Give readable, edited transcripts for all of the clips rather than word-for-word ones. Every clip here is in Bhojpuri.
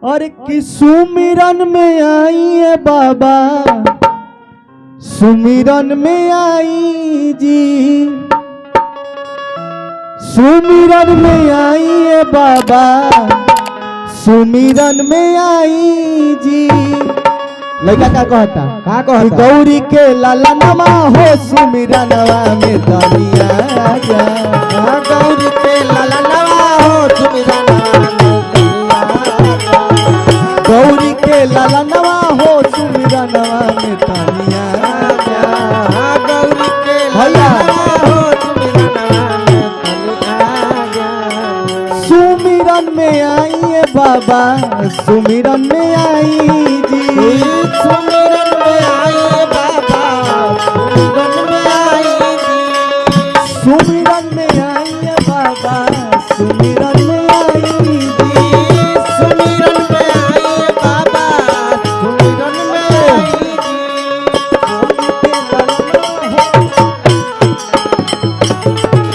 और कि सुमिरन में आई है बाबा, सुमिरन में आई जी, सुमिरन में आई है बाबा, सुमिरन में आई जी। लड़का क्या कहता? का कहता? गौरी के लाला नमा हो सुमिरनवा में तनिया जा। गौरी के लाला नवा हो सुमिरनवा में तनिया जा। गौरी के लाला नवा हो सुमिरनवा में तनिया जा। गौरी के लाला नवा हो सुमिरनवा में तनिया जा। सुमिरन में आई है बाबा, सुमिरन में आई जी, सुमिरन में आई बाबा, सुमिरन में आई जी। सुमिरन में आई है बाबा, सुमिरन में आई जी, सुमिरन में आई बाबा, सुमिरन में आई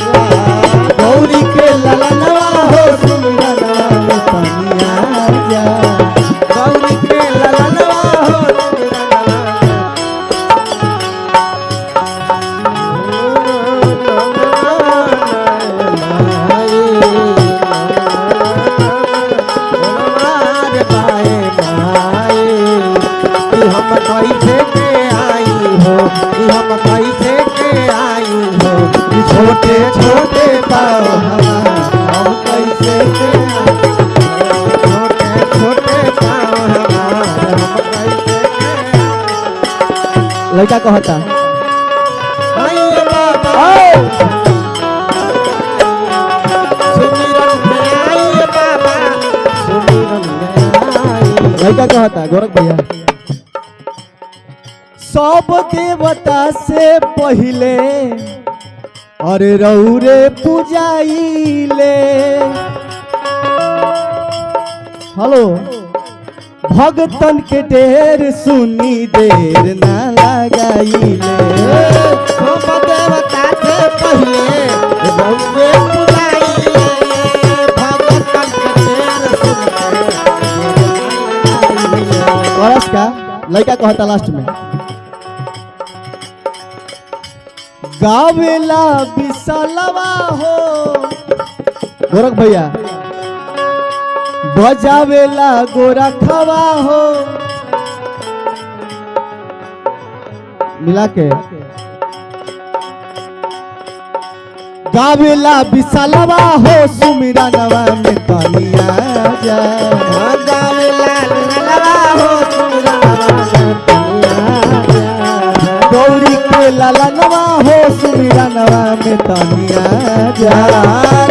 गौरी के लाला नवा हो सुमिरनवा में तनिया जा। गौरी के लाला नवा हो हम कैसे के आई हो, हम कैसे के आई हो, छोटे छोटे पाँव हम कैसे के छोटे छोटे पाँव हमार, हम कैसे के लड़का कहता आई बाबा। सुमिरन में आई बाबा, सुमिरन में आई। लड़का कहता गोरख भैया, सब देवता से पहले अरे रौरे पूजाइले। हेलो, भगतन के ढेर सुनी देर ना लगाइले। सब देवता से पहले रौरे पूजाइले, भगतन के ढेर सुनी औरस का लड़का कहता लास्ट में, गावेला बिसलवा हो गोरख भैया, बजावेला गोरखवा हो, मिला के गावेला बिसलवा हो सुमिरनवा में तनिया जा। गावेला ललवा हो सुमिरनवा में तनिया जा। गौरी के लाला नवा हो सुमिरनवा में तनिया जा।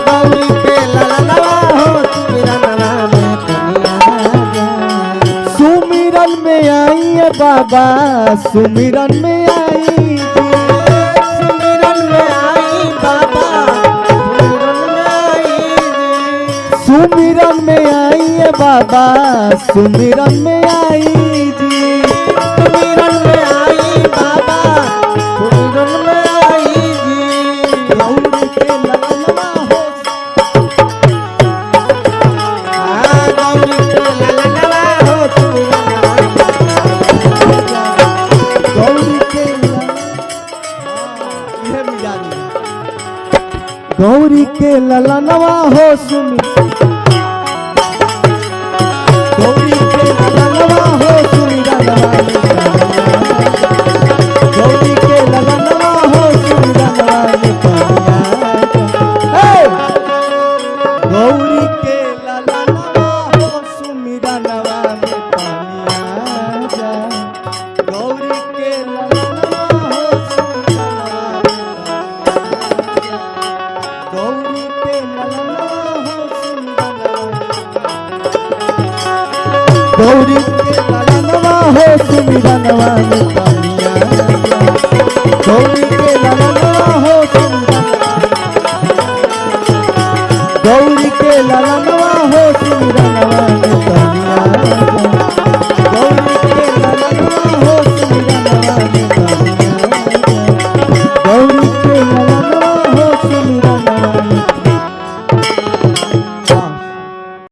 गौरी के लाला नवा हो सुमिरनवा में तनिया जा। सुमिरन में आई है बाबा, सुमिरन में आई जी, सुमिरन में आई बाबा, सुमिरन में आई जी। सुमिरन में आई है बाबा, सुमिरन में आई जी, सुमिरन में आई बाबा, सुमिरन में आई जी। गौरी के लाला नवा हो, गौरी के लाला नवा हो सुमिरनवा गौरी के यह मिजाज है। गौरी के लाला नवा हो सुमिरन, गौरी के लाला नवा हो सुमिरनवा में तनिया जा। गौरी के लाला नवा हो सुमिरनवा में तनिया जा। हे! गौरी के लाला नवा हो सुमिरनवा में तनिया जा। गौरी के लाला नवा हो सुमिरनवा में तनिया जा। गौरी के लाला नवा हो सुमिरनवा, गौरी के लाला नवा हो सुमिरनवा में तनिया जा। गौरी के लाला नवा हो सुमिरनवा, गौरी के लाला नवा हो सुमिरनवा में तनिया